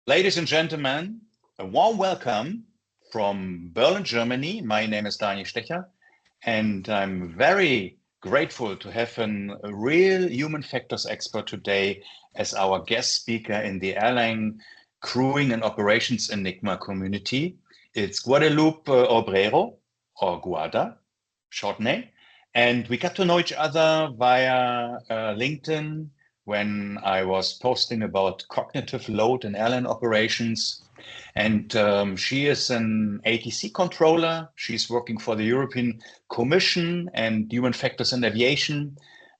Ladies and gentlemen, a warm welcome from Berlin, Germany. My name is Daniel Stecher, and I'm very grateful to have a real human factors expert today as our guest speaker in the airline crewing and operations Enigma community. It's Guadalupe Obrero, or Guada, short name. And we got to know each other via LinkedIn when I was posting about cognitive load in airline operations. And she is an ATC controller. She's working for the European Commission and Human Factors in Aviation.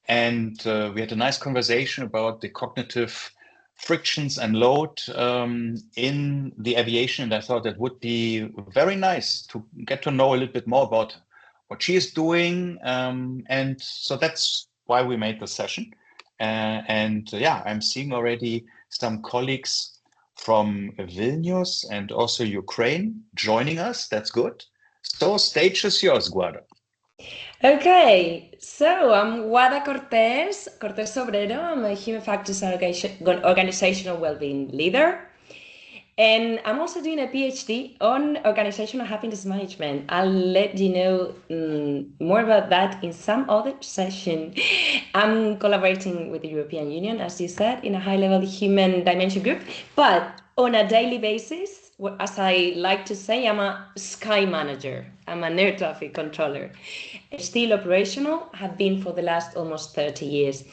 And we had a nice conversation about the cognitive frictions and load in the aviation. And I thought that would be very nice to get to know a little bit more about what she is doing. And so that's why we made the session. Yeah, I'm seeing already some colleagues from Vilnius and also Ukraine joining us. That's good. So stage is yours, Guada. Okay, so I'm Guada Cortés Obrero. I'm a Human Factors Organizational Wellbeing Leader. And I'm also doing a PhD on organizational happiness management. I'll let you know more about that in some other session. I'm collaborating with the European Union, as you said, in a high-level human dimension group, but on a daily basis, as I like to say, I'm a sky manager. I'm an air traffic controller. Still operational, have been for the last almost 30 years.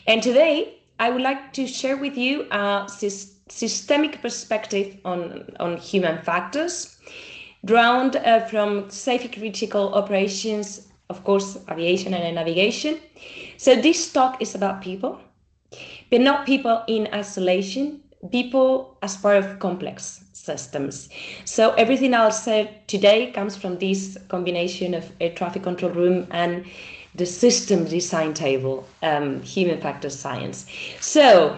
And today, I would like to share with you a systemic perspective on human factors, drawn from safety critical operations, of course, aviation and navigation. So this talk is about people, but not people in isolation, people as part of complex systems. So everything I'll say today comes from this combination of air traffic control room and the system design table, human factors science. So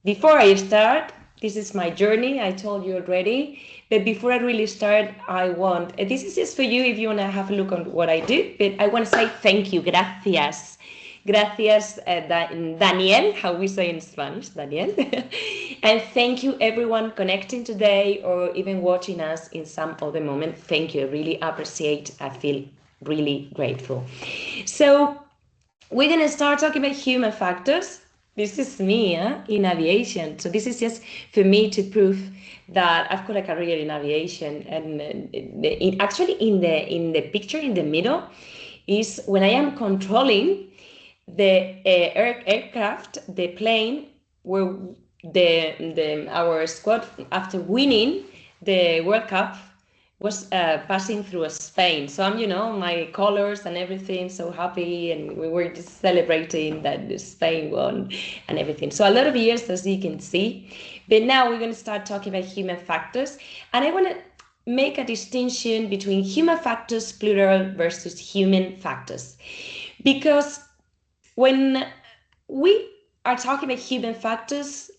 before I start, this is my journey, I told you already, but before I really start, this is just for you if you want to have a look on what I do, but I want to say thank you, gracias. Gracias, Daniel, how we say in Spanish, Daniel. And thank you everyone connecting today or even watching us in some other moment. Thank you, I really appreciate, I feel really grateful. So we're going to start talking about human factors. This is me in aviation. So this is just for me to prove that I've got a career in aviation. And actually in the picture in the middle is when I am controlling the aircraft, the plane, where our squad, after winning the World Cup, was passing through Spain. So I'm, my colors and everything, so happy, and we were just celebrating that Spain won and everything. So a lot of years, as you can see. But now we're going to start talking about human factors. And I want to make a distinction between human factors, plural, versus human factors. Because when we are talking about human factors,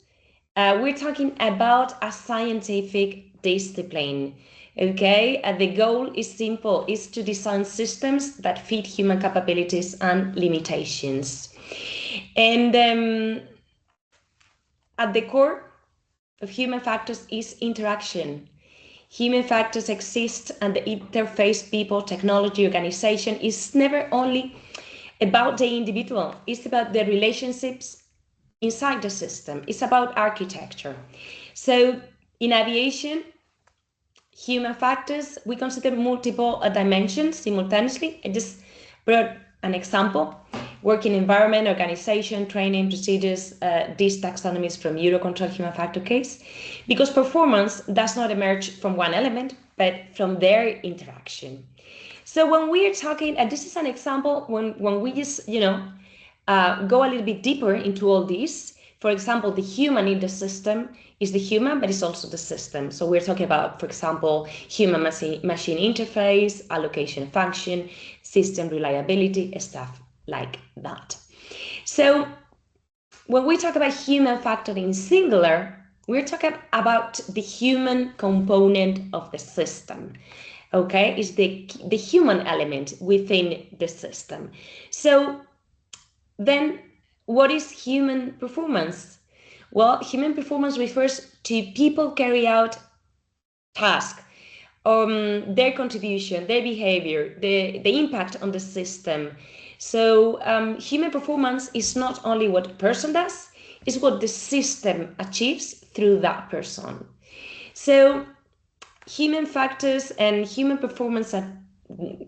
we're talking about a scientific discipline. Okay, the goal is simple, is to design systems that fit human capabilities and limitations. And at the core of human factors is interaction. Human factors exist and the interface people, technology, organization is never only about the individual, it's about the relationships inside the system, it's about architecture. So in aviation, human factors, we consider multiple dimensions simultaneously. I just brought an example. Working environment, organization, training, procedures, these taxonomies from Eurocontrol human factor case, because performance does not emerge from one element, but from their interaction. So when we are talking, and this is an example, when we just, go a little bit deeper into all this, for example, the human in the system is the human, but it's also the system. So we're talking about, for example, human-machine interface, allocation function, system reliability, stuff like that. So when we talk about human factor in singular, we're talking about the human component of the system. Okay, is the human element within the system. So then what is human performance? Well, human performance refers to people carry out tasks, their contribution, their behavior, the impact on the system. So human performance is not only what a person does, it's what the system achieves through that person. So human factors and human performance are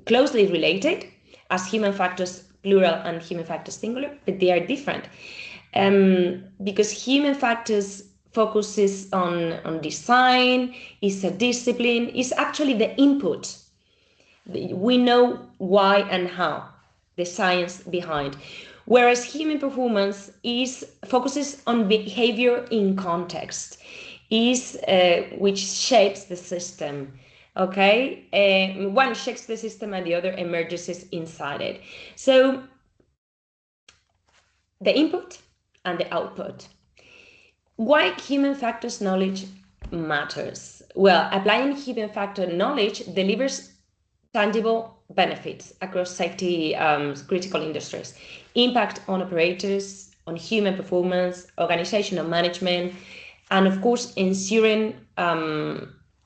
closely related, as human factors plural and human factors singular, but they are different. Because human factors focuses on design, is a discipline, is actually the input. We know why and how, the science behind. Whereas human performance focuses on behavior in context, which shapes the system. Okay, one shapes the system and the other emerges inside it. So the input and the output. Why human factors knowledge matters? Well, applying human factor knowledge delivers tangible benefits across safety critical industries, impact on operators, on human performance, organizational management, and of course, ensuring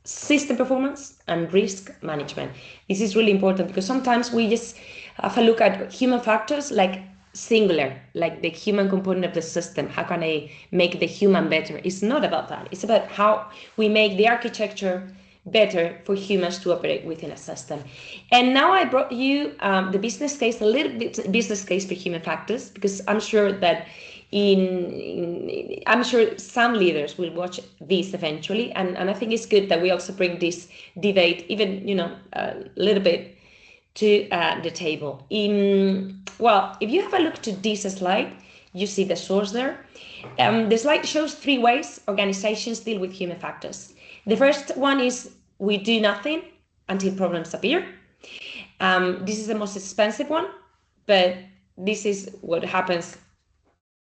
system performance and risk management. This is really important because sometimes we just have a look at human factors like singular, like the human component of the system. How can I make the human better? It's not about that. It's about how we make the architecture better for humans to operate within a system. And now I brought you the business case, a little bit business case for human factors, because I'm sure that I'm sure some leaders will watch this eventually, and I think it's good that we also bring this debate even a little bit to the table. Well, if you have a look to this slide, you see the source there. The slide shows 3 ways organizations deal with human factors. The first one is we do nothing until problems appear. This is the most expensive one, but this is what happens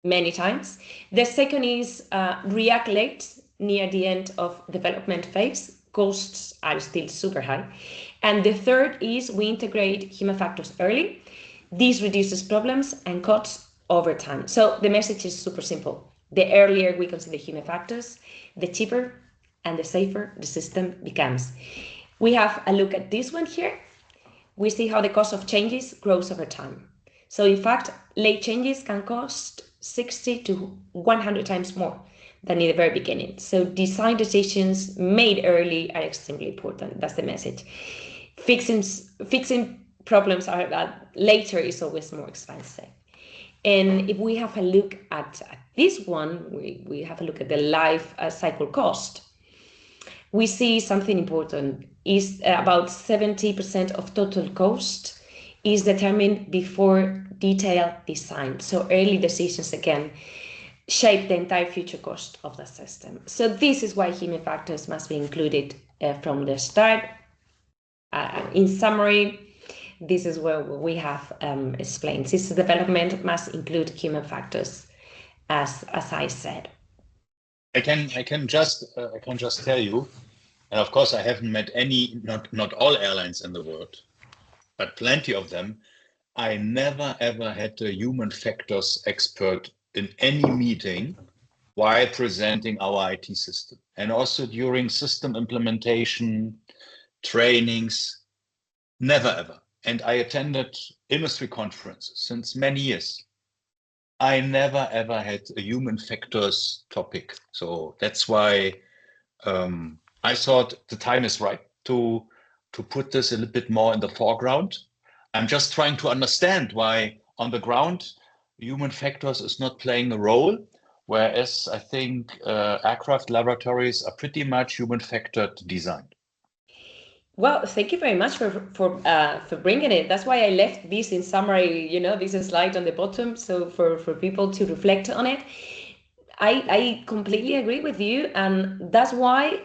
many times. The second is react late near the end of development phase. Costs are still super high. And the third is we integrate human factors early. This reduces problems and costs over time. So the message is super simple. The earlier we consider human factors, the cheaper and the safer the system becomes. We have a look at this one here. We see how the cost of changes grows over time. So in fact, late changes can cost 60 to 100 times more than in the very beginning. So design decisions made early are extremely important. That's the message. Fixing problems later is always more expensive. And if we have a look at this one, we have a look at the life cycle cost. We see something important is about 70% of total cost is determined before detailed design. So early decisions, again, shape the entire future cost of the system. So this is why human factors must be included from the start. In summary, this is where we have explained. System development must include human factors, as I said. I can just tell you, and of course I haven't met not all airlines in the world, but plenty of them. I never ever had a human factors expert in any meeting while presenting our IT system, and also during system implementation, trainings, never ever. And I attended industry conferences since many years. I never ever had a human factors topic. So that's why I thought the time is right to put this a little bit more in the foreground. I'm just trying to understand why on the ground human factors is not playing a role, whereas I think aircraft laboratories are pretty much human factored designed. Well, thank you very much for bringing it. That's why I left this in summary, this slide on the bottom, so for people to reflect on it. I completely agree with you, and that's why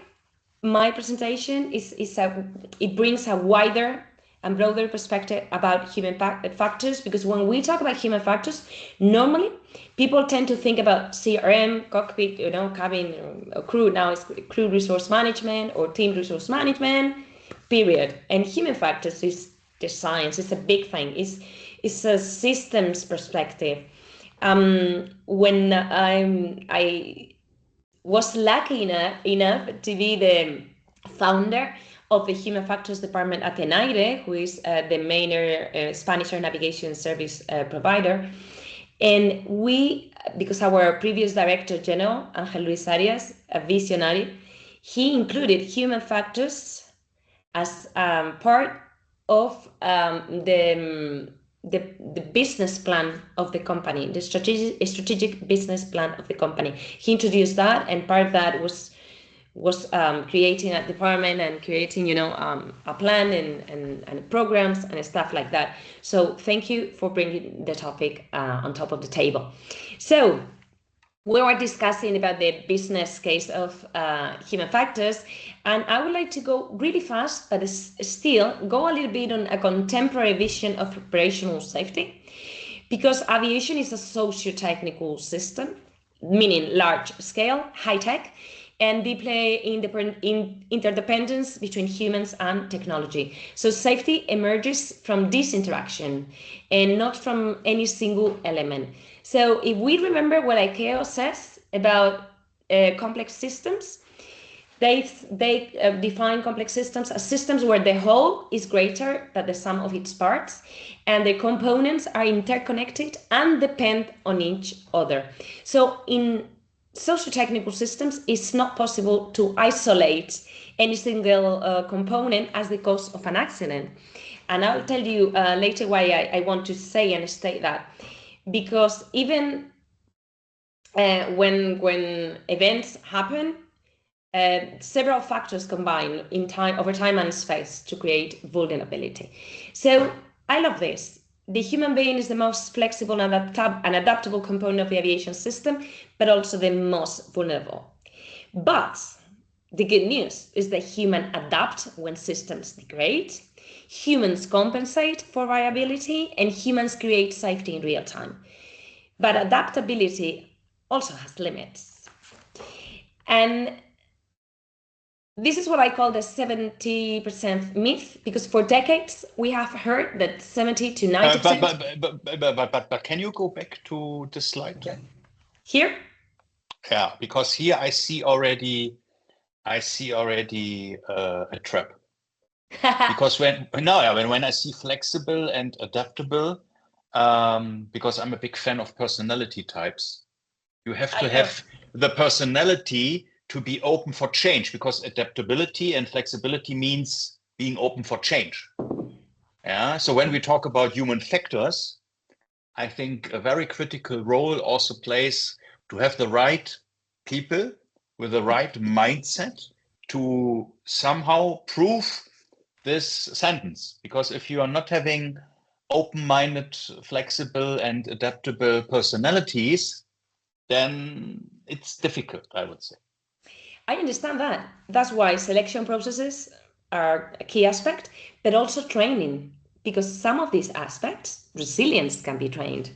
my presentation it brings a wider and broader perspective about human factors, because when we talk about human factors, normally people tend to think about CRM, cockpit, cabin, or crew. Now it's crew resource management or team resource management, period. And human factors is the science. It's a big thing. It's a systems perspective. When I was lucky enough to be the founder of the Human Factors Department at Tenaire, who is the main Spanish air navigation service provider. And we, because our previous director general, Ángel Luis Arias, a visionary, he included human factors as part of the business plan of the company, the strategic business plan of the company. He introduced that, and part of that was creating a department and creating, a plan and programs and stuff like that. So thank you for bringing the topic on top of the table. So we were discussing about the business case of human factors, and I would like to go really fast, but still go a little bit on a contemporary vision of operational safety, because aviation is a socio-technical system, meaning large scale, high tech, and deeply interdependence between humans and technology. So safety emerges from this interaction and not from any single element. So if we remember what ICAO says about complex systems, they define complex systems as systems where the whole is greater than the sum of its parts, and the components are interconnected and depend on each other. So in socio-technical systems, it's not possible to isolate any single component as the cause of an accident. And I'll tell you later why I want to say and state that. Because even when events happen, several factors combine over time and space to create vulnerability. So I love this. The human being is the most flexible and adaptable component of the aviation system, but also the most vulnerable. But the good news is that humans adapt when systems degrade, humans compensate for variability, and humans create safety in real time. But adaptability also has limits. And this is what I call the 70% myth, because for decades we have heard that 70 to 90%. But can you go back to the slide then? Here? Yeah, because here I see already a trap. Because when I see flexible and adaptable, because I'm a big fan of personality types, you have to have the personality to be open for change, because adaptability and flexibility means being open for change. Yeah. So when we talk about human factors, I think a very critical role also plays to have the right people with the right mindset to somehow prove this sentence. Because if you are not having open-minded, flexible and adaptable personalities, then it's difficult, I would say. I understand that. That's why selection processes are a key aspect, but also training, because some of these aspects, resilience can be trained,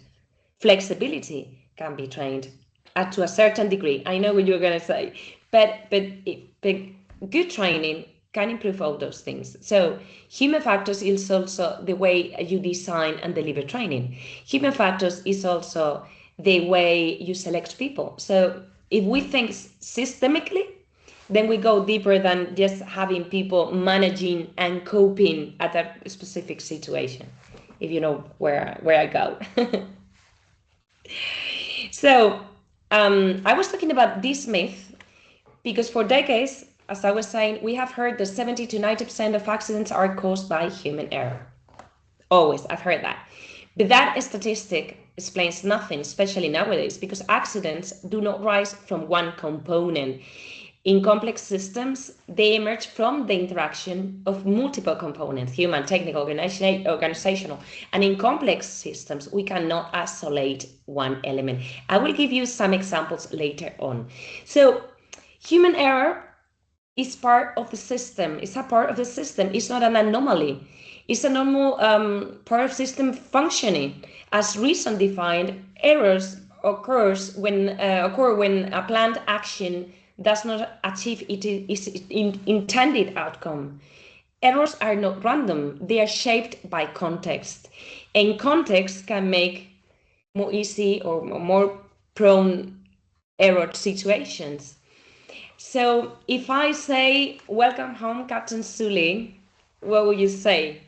flexibility can be trained to a certain degree. I know what you're going to say, but good training can improve all those things. So human factors is also the way you design and deliver training. Human factors is also the way you select people. So if we think systemically, then we go deeper than just having people managing and coping at a specific situation, if you know where I go. So I was talking about this myth because for decades, as I was saying, we have heard that 70 to 90% of accidents are caused by human error. Always, I've heard that. But that statistic explains nothing, especially nowadays, because accidents do not rise from one component. In complex systems, they emerge from the interaction of multiple components, human, technical, organizational. And in complex systems, we cannot isolate one element. I will give you some examples later on. So human error is part of the system. It's a part of the system. It's not an anomaly. It's a normal part of system functioning. As reason defined, errors occur when a planned action does not achieve its intended outcome. Errors are not random. They are shaped by context. And context can make more easy or more prone error situations. So if I say, welcome home, Captain Sully, what would you say?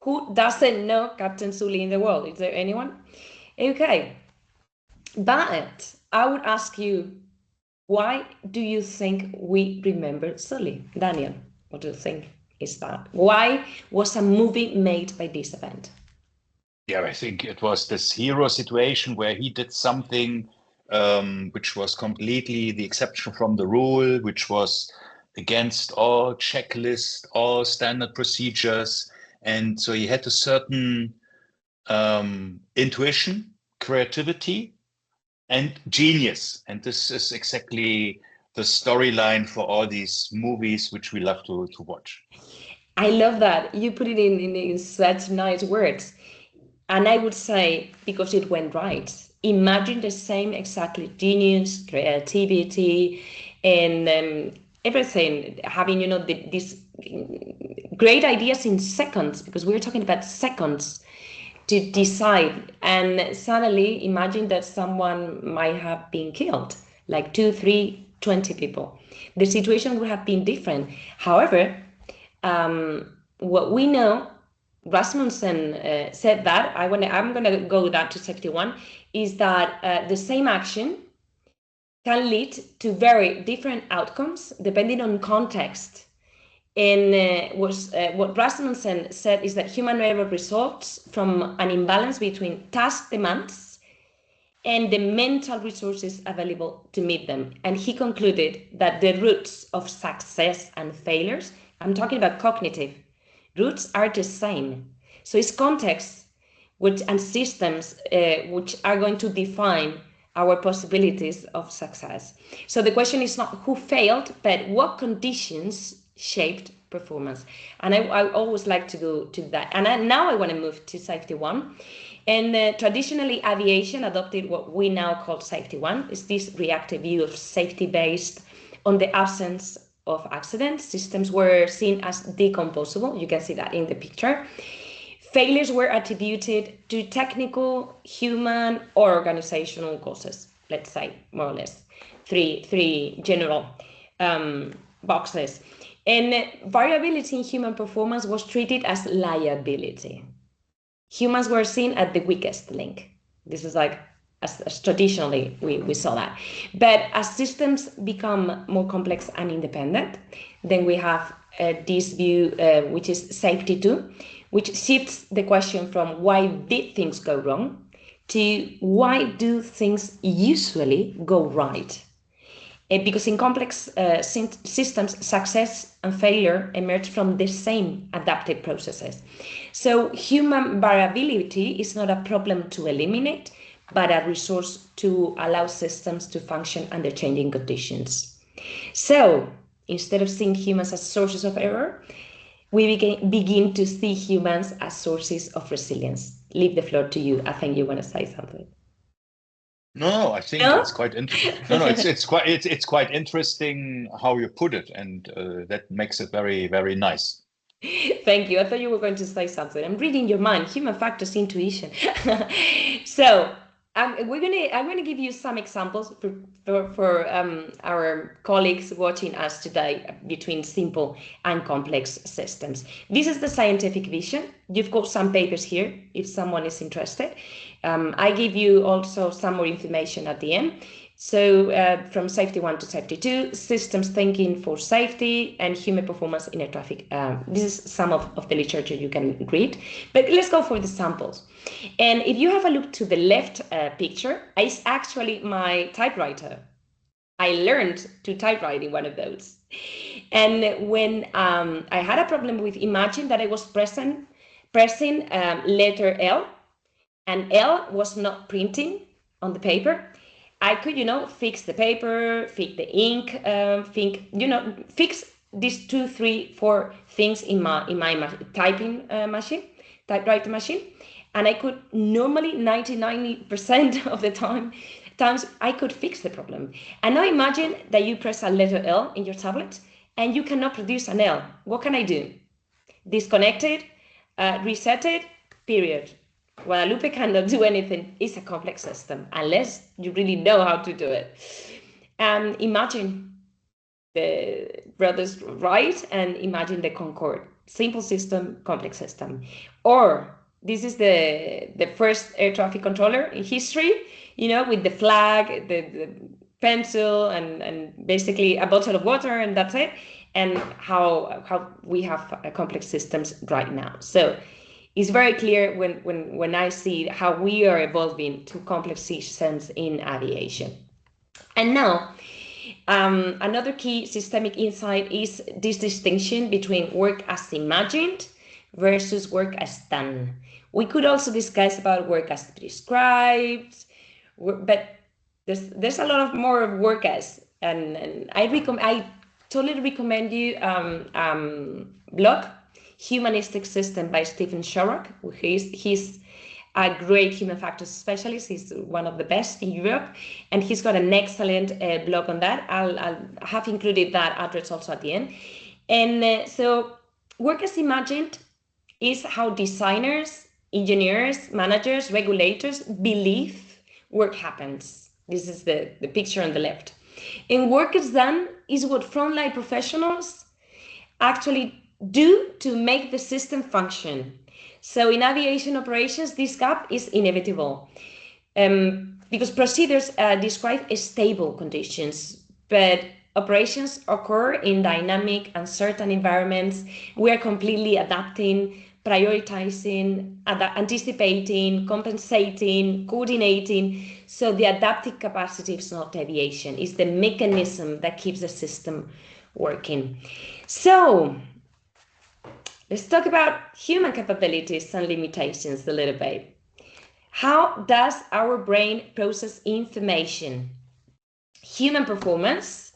Who doesn't know Captain Sully in the world? Is there anyone? Okay. But I would ask you, why do you think we remember Sully? Daniel, what do you think is that? Why was a movie made by this event? Yeah, I think it was this hero situation where he did something which was completely the exception from the rule, which was against all checklists, all standard procedures. And so he had a certain intuition, creativity, and genius. And this is exactly the storyline for all these movies which we love to watch. I love that. You put it in such nice words. And I would say, because it went right, imagine the same exactly genius, creativity, and everything, having, these great ideas in seconds, because we're talking about seconds to decide. And suddenly imagine that someone might have been killed, like 2, 3, 20 people. The situation would have been different. However, what we know, Rasmussen said that, I'm going to go that to safety one, is that the same action can lead to very different outcomes depending on context. And what Rasmussen said is that human error results from an imbalance between task demands and the mental resources available to meet them. And he concluded that the roots of success and failures, I'm talking about cognitive, roots are the same. So it's context and systems which are going to define our possibilities of success. So the question is not who failed, but what conditions shaped performance. And I always like to go to that. And now I want to move to safety one. And traditionally, aviation adopted what we now call safety one. It's this reactive view of safety based on the absence of accidents. Systems were seen as decomposable. You can see that in the picture. Failures were attributed to technical, human, or organizational causes. Let's say more or less three general boxes. And variability in human performance was treated as liability. Humans were seen as the weakest link. This is like as traditionally we saw that. But as systems become more complex and independent, then we have this view, which is safety two, which shifts the question from why did things go wrong to why do things usually go right. Because in complex systems, success and failure emerge from the same adaptive processes. So human variability is not a problem to eliminate, but a resource to allow systems to function under changing conditions. So instead of seeing humans as sources of error, we begin to see humans as sources of resilience. Leave the floor to you. I think you want to say something. No, I think it's quite interesting. No, it's quite interesting how you put it, and that makes it very, very nice. Thank you. I thought you were going to say something. I'm reading your mind. Human factors, intuition. So I'm going to give you some examples for our colleagues watching us today between simple and complex systems. This is the scientific vision. You've got some papers here if someone is interested. I give you also some more information at the end. So from safety one to safety two, systems thinking for safety and human performance in air traffic. This is some of the literature you can read, but let's go for the samples. And if you have a look to the left picture, it's actually my typewriter. I learned to typewrite in one of those. And when I had a problem with, imagine that I was pressing letter L, and L was not printing on the paper. I could, fix the paper, fix the ink, fix these 2, 3, 4 things in my typing machine, typewriter machine, and I could normally 90% of the times I could fix the problem. And now imagine that you press a letter L in your tablet and you cannot produce an L. What can I do? Disconnect it, reset it, period. Guadalupe cannot do anything. It's a complex system unless you really know how to do it. Imagine the brothers right and imagine the Concorde. Simple system, complex system. Or this is the first air traffic controller in history, you know, with the flag, the pencil, and basically a bottle of water, and that's it. And how we have complex systems right now. So it's very clear when I see how we are evolving to complex systems in aviation. And now, another key systemic insight is this distinction between work as imagined versus work as done. We could also discuss about work as prescribed, but there's a lot of more work as, and I totally recommend you blog, Humanistic System by Stephen Shorrock. He's a great human factors specialist. He's one of the best in Europe, and he's got an excellent blog on that. I'll have included that address also at the end. And so work as imagined is how designers, engineers, managers, regulators believe work happens. This is the picture on the left. And work as done is what frontline professionals actually do to make the system function. So in aviation operations, this gap is inevitable because procedures describe stable conditions, but operations occur in dynamic, uncertain environments. We are completely adapting, prioritizing, anticipating, compensating, coordinating. So the adaptive capacity is not aviation, it's the mechanism that keeps the system working. So let's talk about human capabilities and limitations a little bit. How does our brain process information? Human performance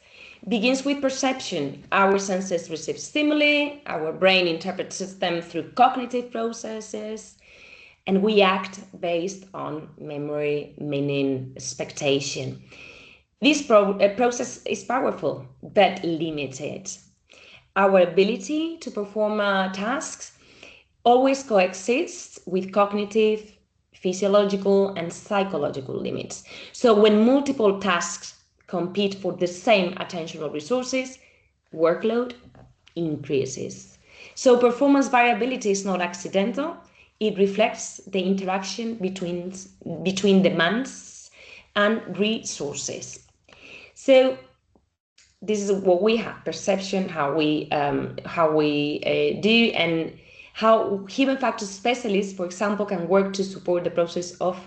begins with perception. Our senses receive stimuli, our brain interprets them through cognitive processes, and we act based on memory, meaning, expectation. This process is powerful, but limited. Our ability to perform tasks always coexists with cognitive, physiological, and psychological limits. So when multiple tasks compete for the same attentional resources, workload increases. So performance variability is not accidental. It reflects the interaction between demands and resources. So this is what we have: perception, how we do, and how human factors specialists, for example, can work to support the process of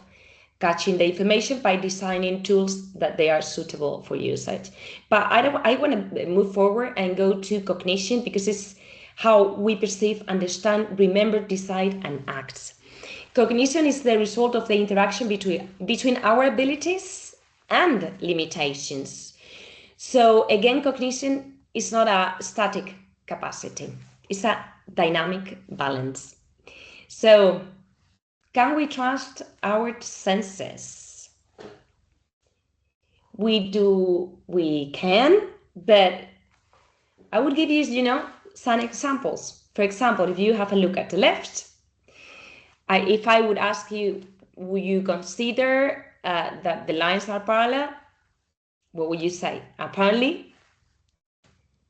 catching the information by designing tools that they are suitable for usage. But I want to move forward and go to cognition, because it's how we perceive, understand, remember, decide, and act. Cognition is the result of the interaction between our abilities and limitations. So again, cognition is not a static capacity, it's a dynamic balance. So can we trust our senses? We can, but I would give you, some examples. For example, if you have a look at the left, if I would ask you, would you consider that the lines are parallel? What would you say? Apparently,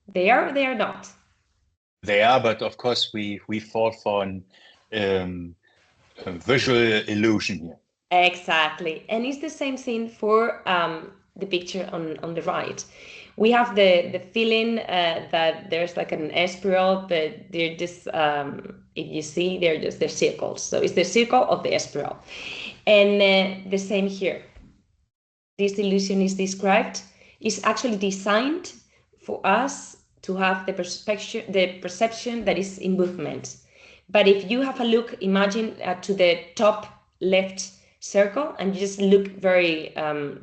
they are or they are not? They are, but of course we fall for a visual illusion here. Exactly. And it's the same thing for the picture on the right. We have the feeling that there's like an S-spiral, but they're just, if you see, they're circles. So it's the circle of the S-spiral. And the same here. This illusion is described, is actually designed for us to have the perception that is in movement. But if you have a look, imagine to the top left circle, and you just look very,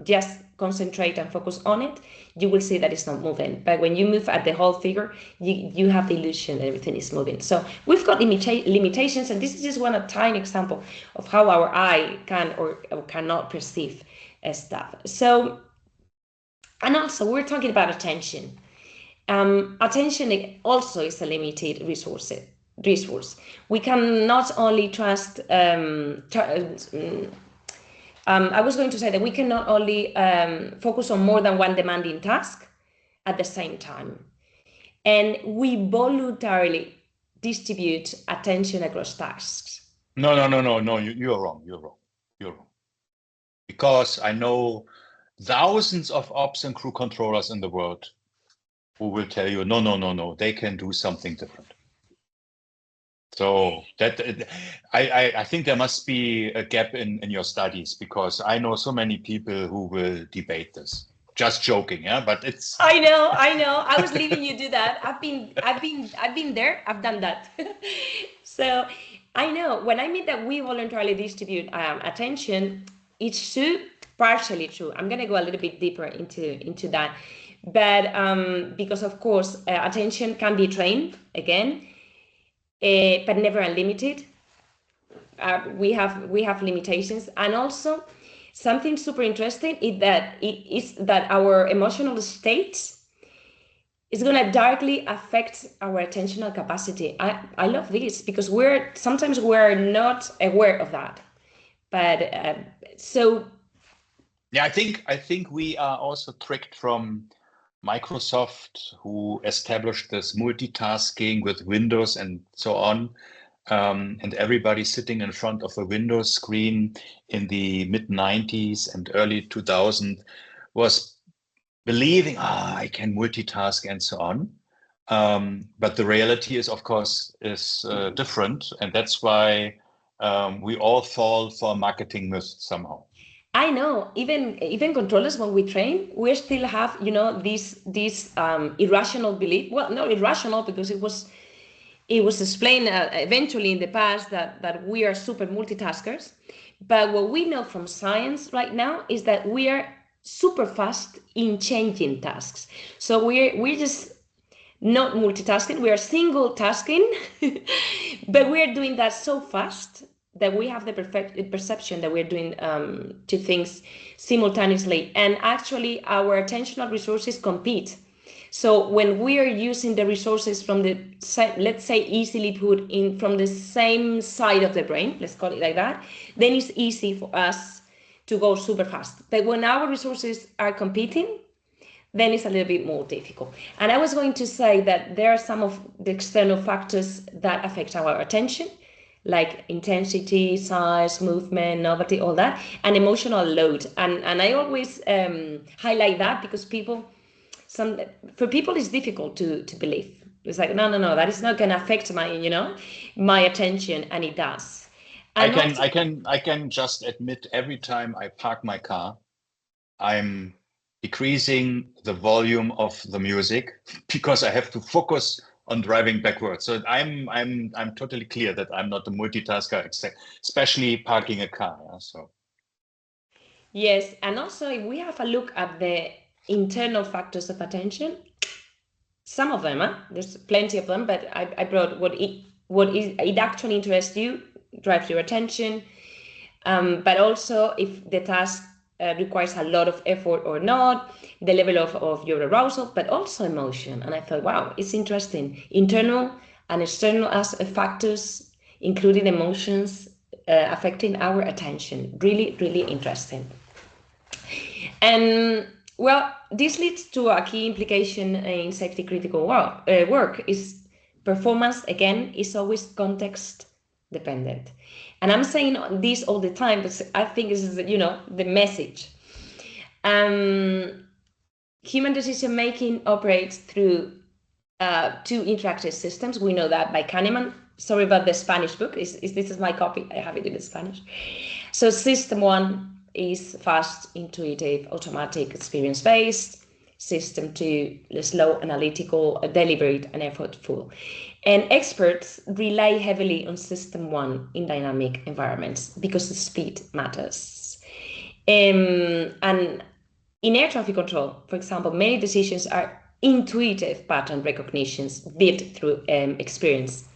just concentrate and focus on it, you will see that it's not moving. But when you move at the whole figure, you have the illusion that everything is moving. So we've got limitations, and this is just one tiny example of how our eye can or cannot perceive stuff. So, and also we're talking about attention. Attention also is a limited resource. We can not only trust, I was going to say that we can not only focus on more than one demanding task at the same time. And we voluntarily distribute attention across tasks. No. You're wrong. You're wrong. Because I know thousands of ops and crew controllers in the world who will tell you, no, they can do something different. So that I think there must be a gap in your studies, because I know so many people who will debate this. Just joking, yeah, but it's. I know. I was leaving you do that. I've been there. I've done that. So I know when I mean that we voluntarily distribute attention, it's true, partially true. I'm gonna go a little bit deeper into that, but because of course attention can be trained again, but never unlimited. We have limitations, and also something super interesting is that our emotional state is going to directly affect our attentional capacity. I love this because sometimes we're not aware of that, but so. Yeah, I think we are also tricked from Microsoft, who established this multitasking with Windows and so on. And everybody sitting in front of a Windows screen in the mid-90s and early 2000 was believing, I can multitask and so on. But the reality is, of course, is different. And that's why we all fall for marketing myth somehow. I know, even controllers, when we train, we still have, this irrational belief. Well, not irrational, because it was explained eventually in the past that we are super multitaskers. But what we know from science right now is that we are super fast in changing tasks. So we're just not multitasking, we are single tasking, but we are doing that so fast that we have the perfect perception that we're doing two things simultaneously. And actually our attentional resources compete. So when we are using the resources from the, let's say, easily put in from the same side of the brain, let's call it like that, then it's easy for us to go super fast. But when our resources are competing, then it's a little bit more difficult. And I was going to say that there are some of the external factors that affect our attention, like intensity, size, movement, novelty, all that, and emotional load. And I always highlight that because for people it's difficult to believe. It's like, no, that is not going to affect my attention, and it does. And I can just admit, every time I park my car, I'm decreasing the volume of the music because I have to focus on driving backwards. So I'm totally clear that I'm not a multitasker, especially parking a car. Yeah? So yes, and also if we have a look at the internal factors of attention, some of them, there's plenty of them, but I brought what it actually interests you, drives your attention, but also if the task requires a lot of effort or not, the level of your arousal, but also emotion. And I thought, wow, it's interesting. Internal and external factors, including emotions, affecting our attention. Really, really interesting. And well, this leads to a key implication in safety critical work is performance, again, is always context dependent. And I'm saying this all the time, but I think this is, the message. Human decision-making operates through two interactive systems. We know that by Kahneman. Sorry about the Spanish book. This is my copy. I have it in Spanish. So system one is fast, intuitive, automatic, experience-based. System two, slow, analytical, deliberate, and effortful. And experts rely heavily on system one in dynamic environments because the speed matters. And in air traffic control, for example, many decisions are intuitive pattern recognitions built through experience,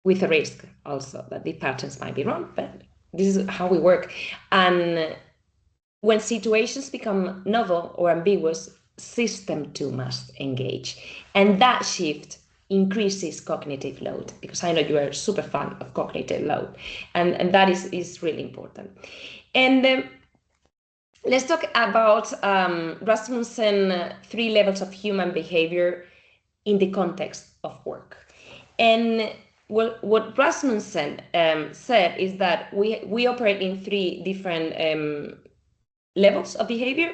with a risk also that the patterns might be wrong, but this is how we work. And when situations become novel or ambiguous, system two must engage. And that shift increases cognitive load, because I know you are super fan of cognitive load, and that is really important. And let's talk about Rasmussen 3 levels of human behavior in the context of work. And what Rasmussen said is that we operate in 3 different levels of behavior: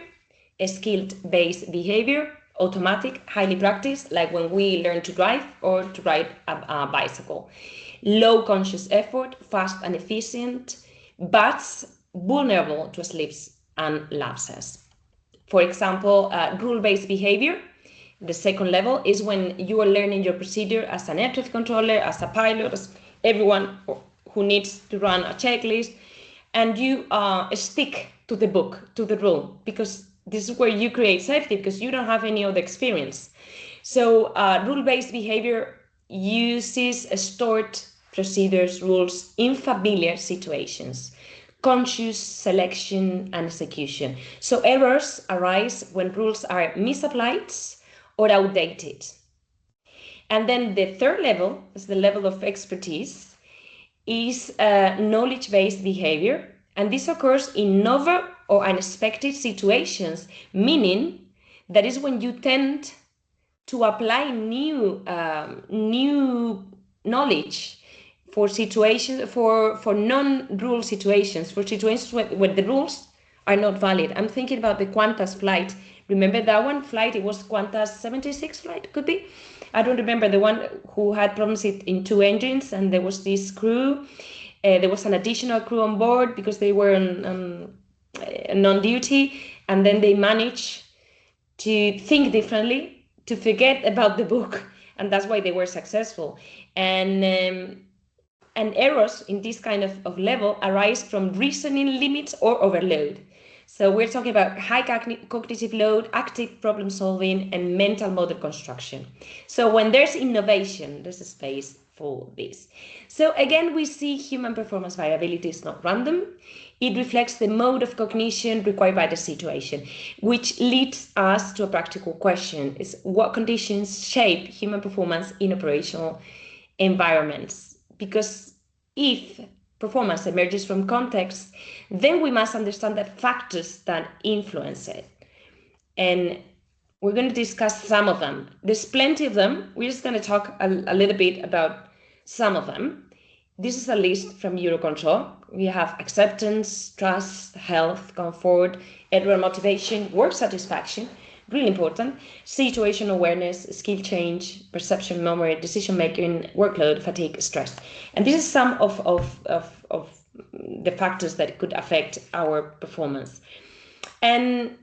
a skilled-based behavior, automatic, highly practiced, like when we learn to drive or to ride a bicycle; low conscious effort, fast and efficient, but vulnerable to slips and lapses. For example, rule-based behavior, the second level, is when you are learning your procedure as an air traffic controller, as a pilot, as everyone who needs to run a checklist, and you stick to the book, to the rule, because this is where you create safety, because you don't have any other experience. So rule-based behavior uses stored procedures, rules in familiar situations, conscious selection and execution. So errors arise when rules are misapplied or outdated. And then the third level is the level of expertise, is knowledge-based behavior, and this occurs in novel or unexpected situations, meaning that is when you tend to apply new knowledge for situations, for non-rule situations, for situations where the rules are not valid. I'm thinking about the Qantas flight. Remember that one flight? It was Qantas 76 flight, could be. I don't remember, the one who had problems in 2 engines, and there was this crew. There was an additional crew on board because they were on non-duty, and then they managed to think differently, to forget about the book, and that's why they were successful. And errors in this kind of level arise from reasoning limits or overload. So we're talking about high cognitive load, active problem solving, and mental model construction. So when there's innovation, there's a space for this. So again, we see human performance variability is not random. It reflects the mode of cognition required by the situation, which leads us to a practical question: is what conditions shape human performance in operational environments? Because if performance emerges from context, then we must understand the factors that influence it. And we're going to discuss some of them. There's plenty of them. We're just going to talk a little bit about some of them. This is a list from Eurocontrol. We have acceptance, trust, health, comfort, everyone motivation, work satisfaction, really important, situation awareness, skill change, perception, memory, decision making, workload, fatigue, stress. And this is some of the factors that could affect our performance. And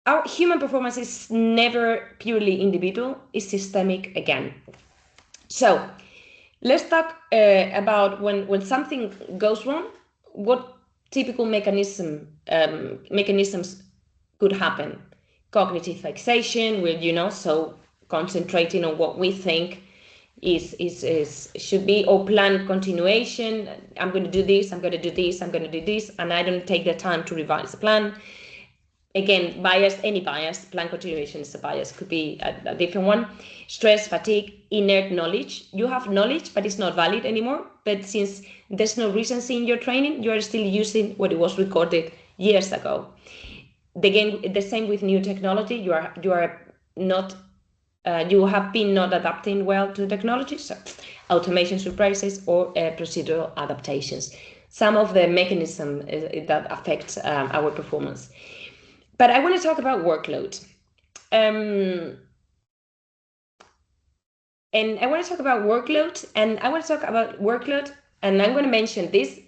our human performance is never purely individual, it's systemic again. So let's talk about when something goes wrong, what typical mechanisms could happen. Cognitive fixation, where so concentrating on what we think should be, or planned continuation. I'm going to do this, I'm going to do this, I'm going to do this, and I don't take the time to revise the plan. Again, bias, any bias, plan continuation is a bias, could be a different one. Stress, fatigue, inert knowledge. You have knowledge, but it's not valid anymore. But since there's no recency in your training, you are still using what it was recorded years ago. Again, the same with new technology. You have been not adapting well to technology, so automation surprises or procedural adaptations. Some of the mechanisms that affect our performance. But I want to talk about workload. And I want to talk about workload, and I'm going to mention this.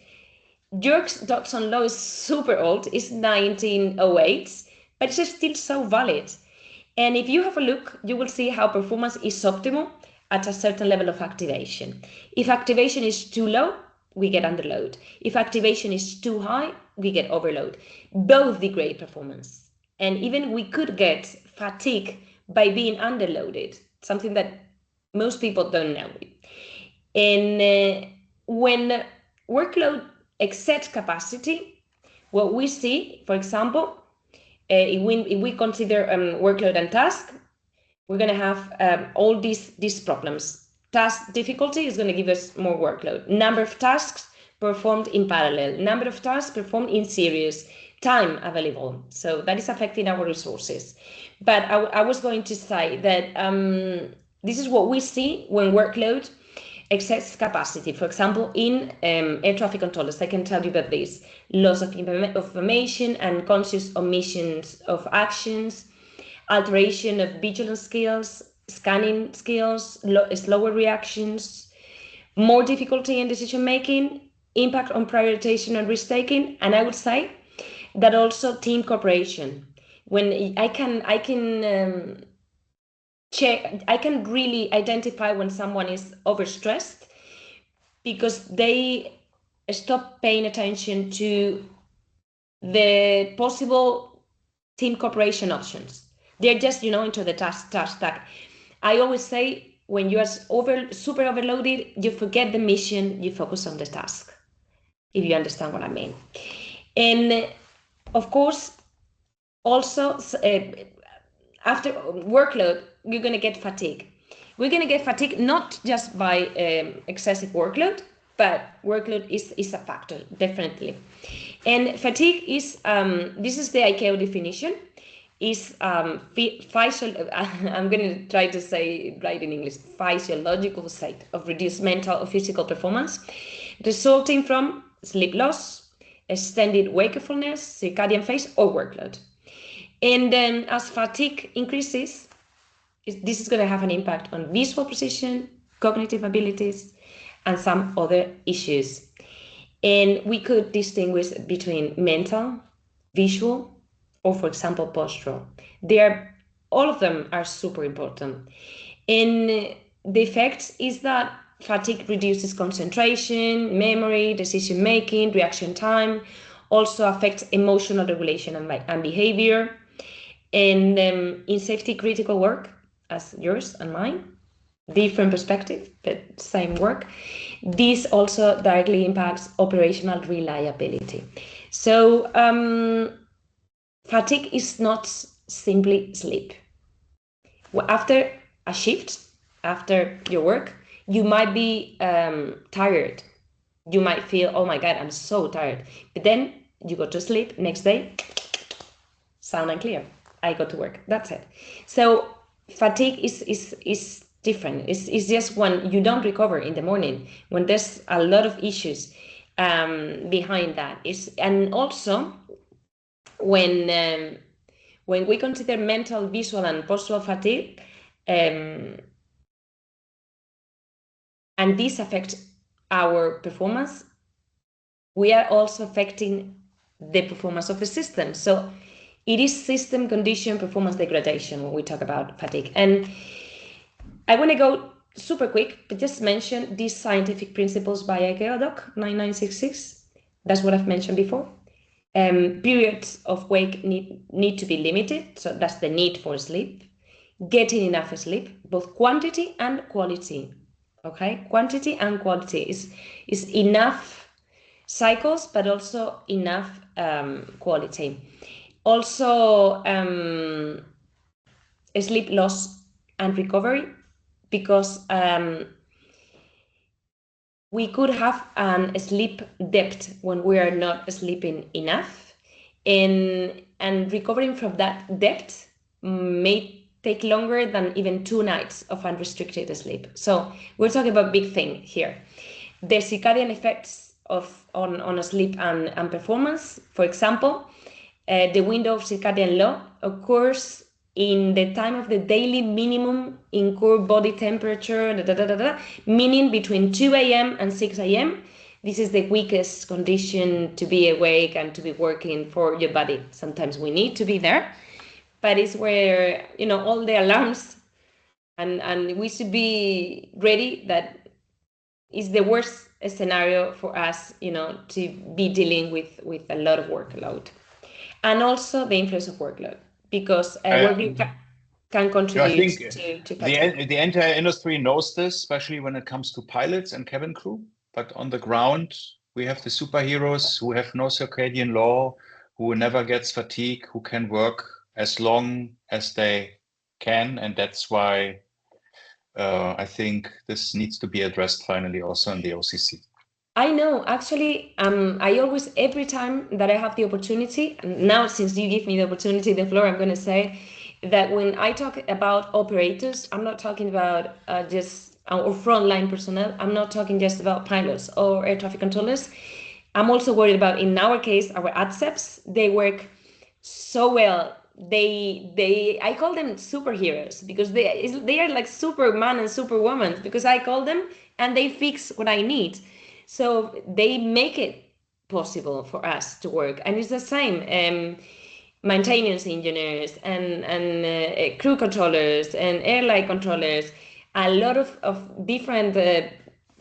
Yerkes-Dodson law is super old, it's 1908, but it's still so valid. And if you have a look, you will see how performance is optimal at a certain level of activation. If activation is too low, we get underload. If activation is too high, we get overload. Both degrade performance. And even we could get fatigue by being underloaded, something that most people don't know. And when workload exceeds capacity, what we see, for example, if we consider workload and task, we're going to have all these problems. Task difficulty is going to give us more workload. Number of tasks performed in parallel. Number of tasks performed in series. time available. So that is affecting our resources. But I was going to say that this is what we see when workload excess capacity. For example, in air traffic controllers, I can tell you about this: loss of information and conscious omissions of actions, alteration of vigilance skills, scanning skills, slower reactions, more difficulty in decision making, impact on prioritization and risk taking, and I would say that also team cooperation. When I can check, I can really identify when someone is overstressed because they stop paying attention to the possible team cooperation options. They're just, into the task stack. I always say when you are super overloaded, you forget the mission, you focus on the task, if you understand what I mean. And of course, also after workload, you're going to get fatigue. We're going to get fatigue not just by excessive workload, but workload is a factor, definitely. And fatigue is, this is the ICAO definition, is I'm going to try to say right in English, physiological state of reduced mental or physical performance, resulting from sleep loss, extended wakefulness, circadian phase, or workload. And then as fatigue increases, this is going to have an impact on visual precision, cognitive abilities, and some other issues. And we could distinguish between mental, visual, or for example, postural. All of them are super important. And the effect is that fatigue reduces concentration, memory, decision making, reaction time, also affects emotional regulation and behavior. And in safety critical work, as yours and mine, different perspective, but same work, this also directly impacts operational reliability. So fatigue is not simply sleep. After a shift, after your work, you might be tired. You might feel, oh my God, I'm so tired. But then you go to sleep, next day, sound and clear. I go to work, that's it. So fatigue is different. It's just when you don't recover in the morning, when there's a lot of issues behind that. And also when we consider mental, visual, and postural fatigue, and this affects our performance, we are also affecting the performance of the system. So it is system condition performance degradation when we talk about fatigue. And I want to go super quick, but just mention these scientific principles by ICAO Doc 9966. That's what I've mentioned before. Periods of wake need to be limited. So that's the need for sleep. Getting enough sleep, both quantity and quality. Okay, quantity and quality is enough cycles, but also enough quality. Also, sleep loss and recovery, because we could have a sleep depth when we are not sleeping enough, and recovering from that depth may take longer than even 2 nights of unrestricted sleep. So we're talking about big thing here. The circadian effects on sleep and performance. For example, the window of circadian law occurs in the time of the daily minimum in core body temperature, meaning between 2 a.m. and 6 a.m. This is the weakest condition to be awake and to be working for your body. Sometimes we need to be there, but it's where, all the alarms and we should be ready. That is the worst scenario for us, to be dealing with a lot of workload. And also the influence of workload, because workload can contribute to fatigue. The entire industry knows this, especially when it comes to pilots and cabin crew. But on the ground, we have the superheroes who have no circadian law, who never gets fatigue, who can work as long as they can. And that's why I think this needs to be addressed finally also in the OCC. I know, actually, I always, every time that I have the opportunity, and now since you give me the opportunity, the floor, I'm going to say that when I talk about operators, I'm not talking about just or frontline personnel. I'm not talking just about pilots or air traffic controllers. I'm also worried about, in our case, our ATSEPs. They work so well. I call them superheroes because they are like Superman and Superwoman, because I call them and they fix what I need. So they make it possible for us to work, and it's the same. Maintenance engineers and crew controllers and airline controllers, a lot of different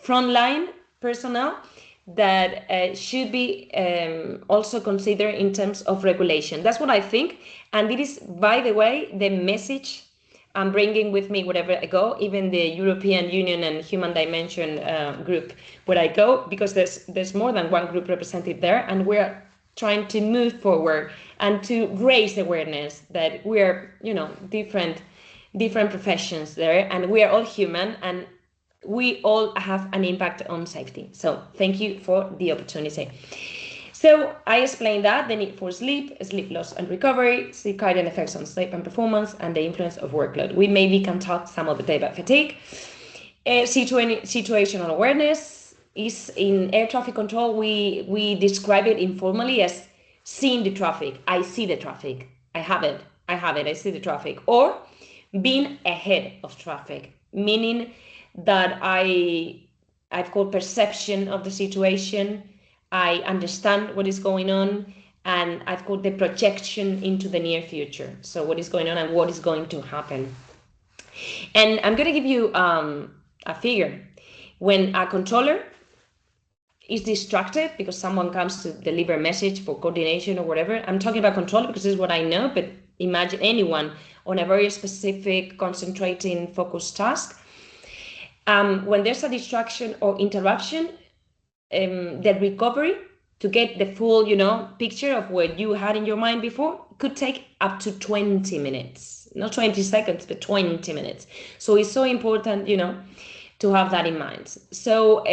frontline personnel that should be also considered in terms of regulation. That's what I think. And it is, by the way, the message I'm bringing with me wherever I go, even the European Union and Human Dimension group where I go, because there's more than one group represented there, and we're trying to move forward and to raise awareness that we're, different professions there, and we are all human, and we all have an impact on safety. So thank you for the opportunity. So I explained that the need for sleep loss and recovery, circadian effects on sleep and performance, and the influence of workload. We maybe can talk some of the day about fatigue. Situational awareness is in air traffic control. We describe it informally as seeing the traffic. I see the traffic. I have it. I see the traffic. Or being ahead of traffic, meaning that I've got perception of the situation. I understand what is going on, and I've got the projection into the near future. So what is going on and what is going to happen. And I'm going to give you a figure. When a controller is distracted because someone comes to deliver a message for coordination or whatever, I'm talking about controller because this is what I know, but imagine anyone on a very specific, concentrating, focused task. When there's a distraction or interruption, the recovery to get the full, picture of what you had in your mind before could take up to 20 minutes, not 20 seconds, but 20 minutes. So it's so important, to have that in mind. So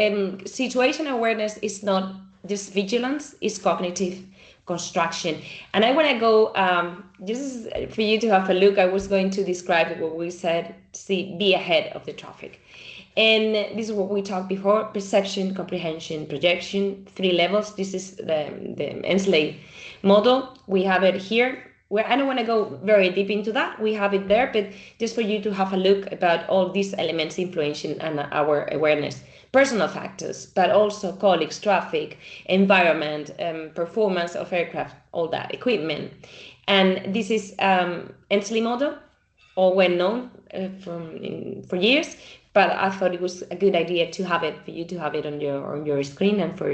situation awareness is not just vigilance, it's cognitive construction. And I want to go, this is for you to have a look. I was going to describe what we said, be ahead of the traffic. And this is what we talked before: perception, comprehension, projection, 3 levels. This is the Ensley model. We have it here. Where I don't want to go very deep into that. We have it there, but just for you to have a look about all these elements influencing and our awareness. Personal factors, but also colleagues, traffic, environment, performance of aircraft, all that, equipment. And this is Ensley model, all well known for years. But I thought it was a good idea to have it, for you to have it on your screen and for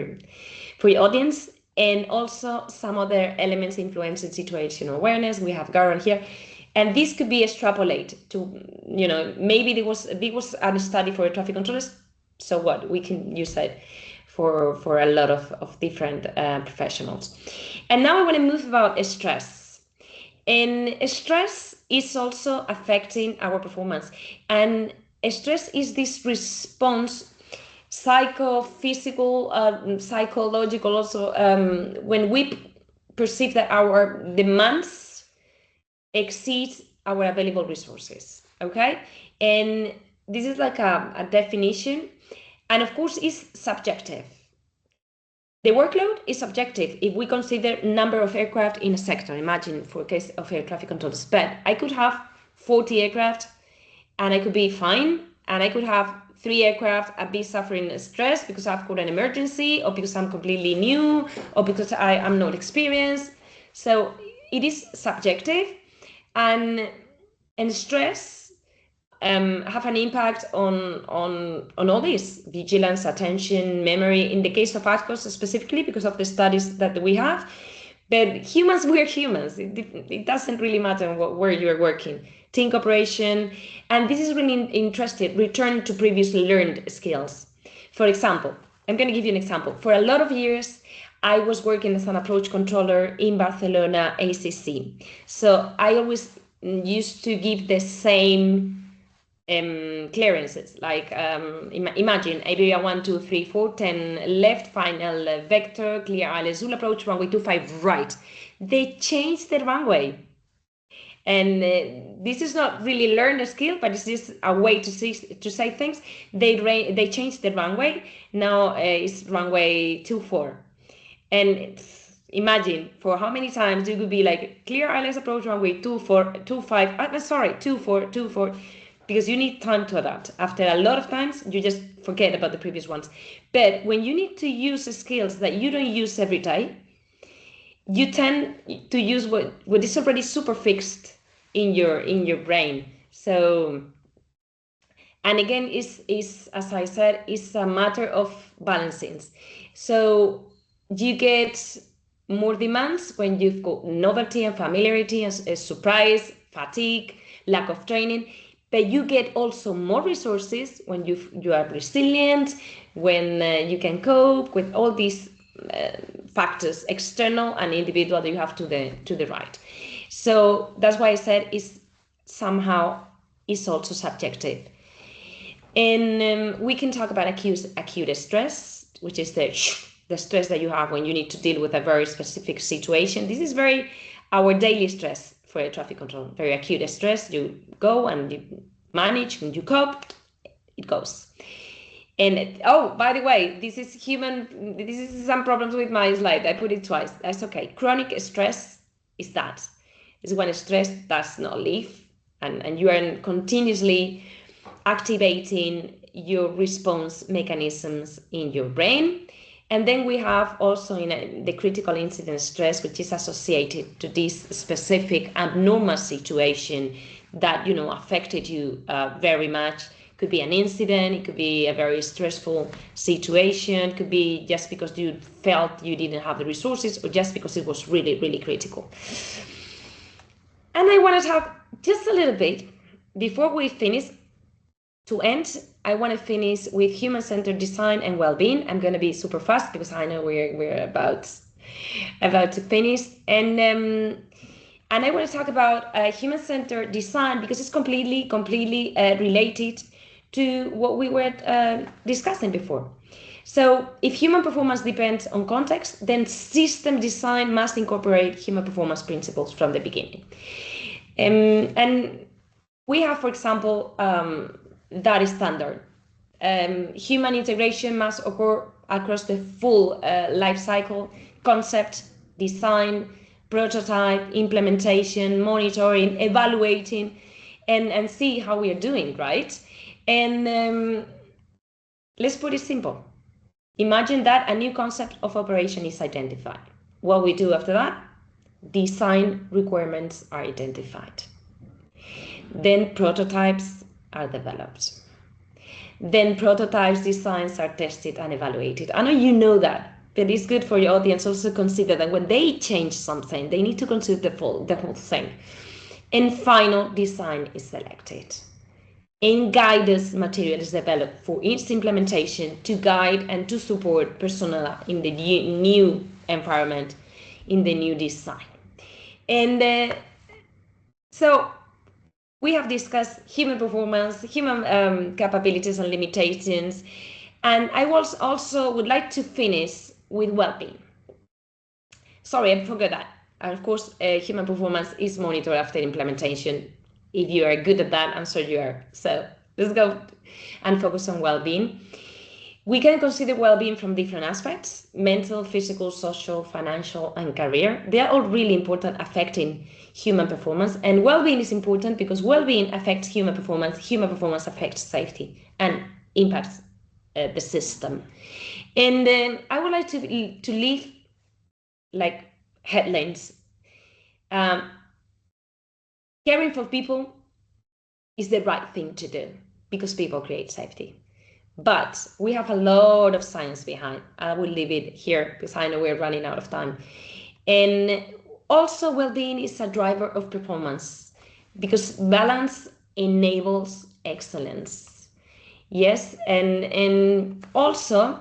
your audience. And also some other elements influencing situational awareness. We have Garon here. And this could be extrapolated to, maybe there was a study for traffic controllers. So what? We can use it for a lot of different professionals. And now I want to move about stress. And stress is also affecting our performance. And stress is this response, psychophysical, psychological also, when we perceive that our demands exceed our available resources, okay? And this is like a definition, and of course it's subjective. The workload is subjective if we consider number of aircraft in a sector. Imagine for a case of air traffic controllers, but I could have 40 aircraft and I could be fine, and I could have 3 aircraft and be suffering stress because I've got an emergency, or because I'm completely new, or because I'm not experienced. So it is subjective, and stress have an impact on all this: vigilance, attention, memory. In the case of ATCOS specifically, because of the studies that we have. But humans, we're humans. It doesn't really matter where you're working. Team cooperation, and this is really interesting. Return to previously learned skills. For example, I'm going to give you an example. For a lot of years, I was working as an approach controller in Barcelona ACC. So I always used to give the same clearances, like imagine Iberia 1, 2, 3, 4, 10 left, final vector, clear ILS, Zulu approach, runway 25 right. They changed the runway. And this is not really learned a skill, but it's just a way to say things. They changed the runway. Now it's runway 24. And imagine for how many times you could be like, clear ILS approach runway 24, 25, sorry, 24, 24, because you need time to adapt. After a lot of times, you just forget about the previous ones. But when you need to use skills that you don't use every day, you tend to use what is already super fixed in your brain. So, and again, is as I said, it's a matter of balancing. So you get more demands when you've got novelty and familiarity and surprise, fatigue, lack of training, but you get also more resources when you are resilient, when you can cope with all these factors, external and individual, that you have to the right. So that's why I said it's also subjective. And we can talk about acute stress, which is the stress that you have when you need to deal with a very specific situation. This is our daily stress for air traffic control. Very acute stress. You go and you manage, and you cope, it goes. And by the way, this is some problems with my slide. I put it twice. That's okay. Chronic stress is that. It's when stress does not leave, and you are continuously activating your response mechanisms in your brain. And then we have also the critical incident stress, which is associated to this specific abnormal situation that affected you very much. Could be an incident, it could be a very stressful situation, it could be just because you felt you didn't have the resources, or just because it was really, really critical. And I want to talk just a little bit before we finish. To end, I want to finish with human-centered design and well-being. I'm going to be super fast because I know we're about to finish. And I want to talk about human-centered design because it's completely related to what we were discussing before. So if human performance depends on context, then system design must incorporate human performance principles from the beginning. And we have, for example, that is standard. Human integration must occur across the full life cycle: concept, design, prototype, implementation, monitoring, evaluating, and see how we are doing, right? And let's put it simple. Imagine that a new concept of operation is identified. What we do after that? Design requirements are identified. Then prototypes are developed. Then prototypes, designs are tested and evaluated. I know you know that, but it's good for your audience also to consider that when they change something, they need to consider the whole thing. And final design is selected. And guidance material is developed for its implementation to guide and to support personnel in the new environment, in the new design. And so we have discussed human performance, human capabilities and limitations, and I also would like to finish with well-being. Sorry, I forgot that. And of course, human performance is monitored after implementation. If you are good at that, I'm sure you are. So let's go and focus on well-being. We can consider well-being from different aspects: mental, physical, social, financial, and career. They are all really important, affecting human performance. And well-being is important because well-being affects human performance affects safety and impacts the system. And I would like to leave like headlines. Caring for people is the right thing to do because people create safety. But we have a lot of science behind. I will leave it here because I know we're running out of time. And also, well-being is a driver of performance because balance enables excellence. Yes, and also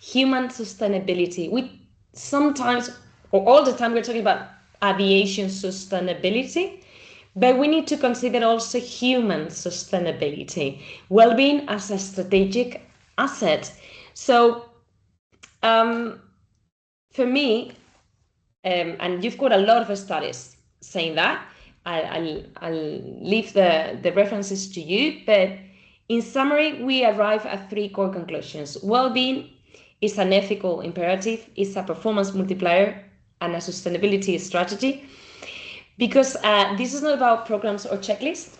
human sustainability. We sometimes, or all the time, we're talking about aviation sustainability, But we need to consider also human sustainability, well-being as a strategic asset. So for me, and you've got a lot of studies saying that, I'll leave the references to you, but in summary, we arrive at three core conclusions. Well-being is an ethical imperative, it's a performance multiplier, and a sustainability strategy. Because this is not about programs or checklists.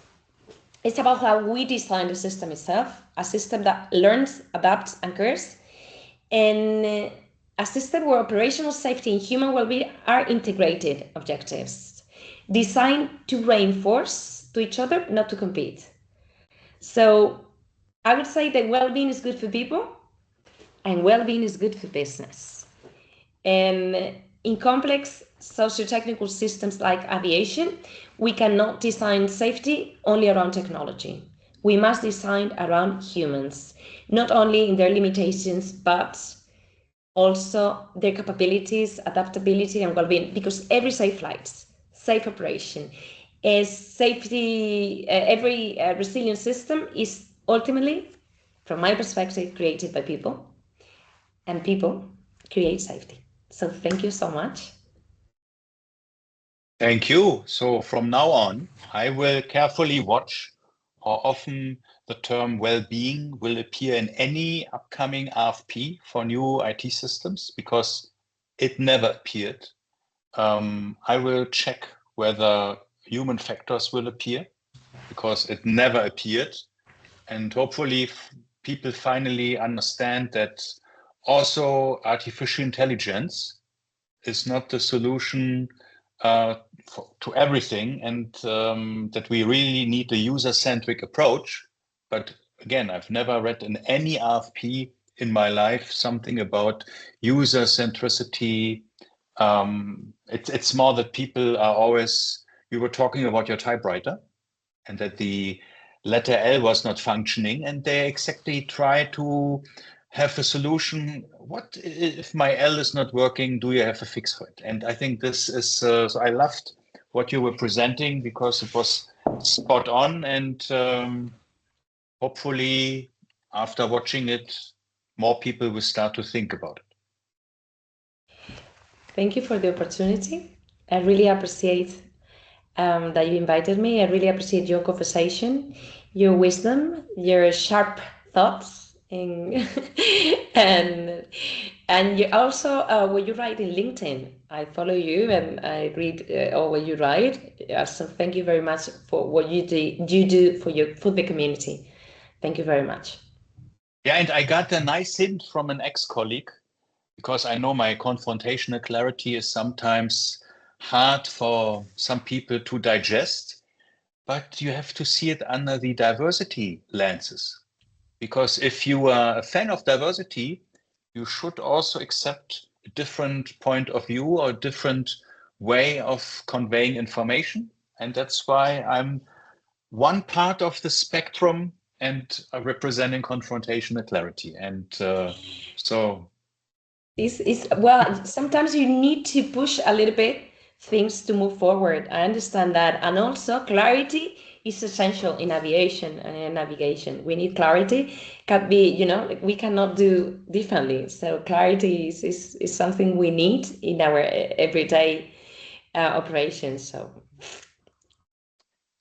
It's about how we design the system itself, a system that learns, adapts, and cares, and a system where operational safety and human well-being are integrated objectives, designed to reinforce to each other, not to compete. So I would say that well-being is good for people, and well-being is good for business. And in complex socio-technical systems like aviation, we cannot design safety only around technology. We must design around humans, not only in their limitations, but also their capabilities, adaptability, and well-being, because every safe flight, safe operation, is safety, every resilient system is ultimately, from my perspective, created by people, and people create safety. So thank you so much. Thank you. So from now on, I will carefully watch how often the term well-being will appear in any upcoming RFP for new IT systems, because it never appeared. I will check whether human factors will appear, because it never appeared. And hopefully people finally understand that also artificial intelligence is not the solution to everything, and that we really need a user-centric approach. But again, I've never read in any RFP in my life something about user centricity. It's more that people are always, you were talking about your typewriter, and that the letter L was not functioning, and they exactly try to have a solution. What if my L is not working? Do you have a fix for it? And I think this is, so I loved what you were presenting, because it was spot on, and hopefully after watching it, more people will start to think about it. Thank you for the opportunity. I really appreciate that you invited me. I really appreciate your conversation, your wisdom, your sharp thoughts, and and you also what you write in LinkedIn. I follow you and I read all what you write. So thank you very much for what you do for the community. Thank you very much. Yeah, and I got a nice hint from an ex-colleague, because I know my confrontational clarity is sometimes hard for some people to digest, but you have to see it under the diversity lenses. Because if you are a fan of diversity, you should also accept a different point of view or a different way of conveying information. And that's why I'm one part of the spectrum and representing confrontational clarity. And so well, sometimes you need to push a little bit things to move forward. I understand that. And also clarity is essential in aviation and in navigation. We need clarity. Can be, we cannot do differently. So clarity is something we need in our everyday operations. So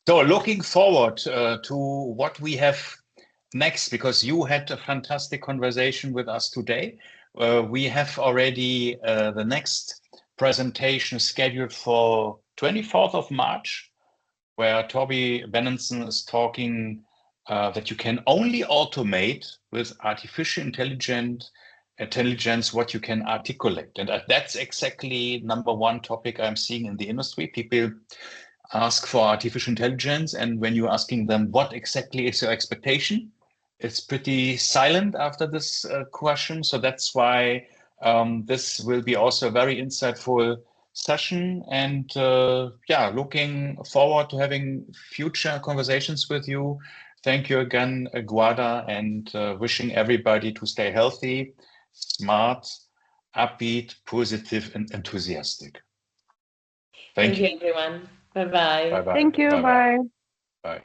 looking forward to what we have next, because you had a fantastic conversation with us today. We have already the next presentation scheduled for 24th of March, where Toby Benenson is talking that you can only automate with artificial intelligence what you can articulate. And that's exactly number one topic I'm seeing in the industry. People ask for artificial intelligence, and when you're asking them what exactly is your expectation, it's pretty silent after this question. So that's why this will be also a very insightful session, and yeah, looking forward to having future conversations with you. Thank you again, Guada, and wishing everybody to stay healthy, smart, upbeat, positive, and enthusiastic. Thank you, everyone. Bye-bye. Bye-bye. Thank you. Bye-bye. Bye. Bye.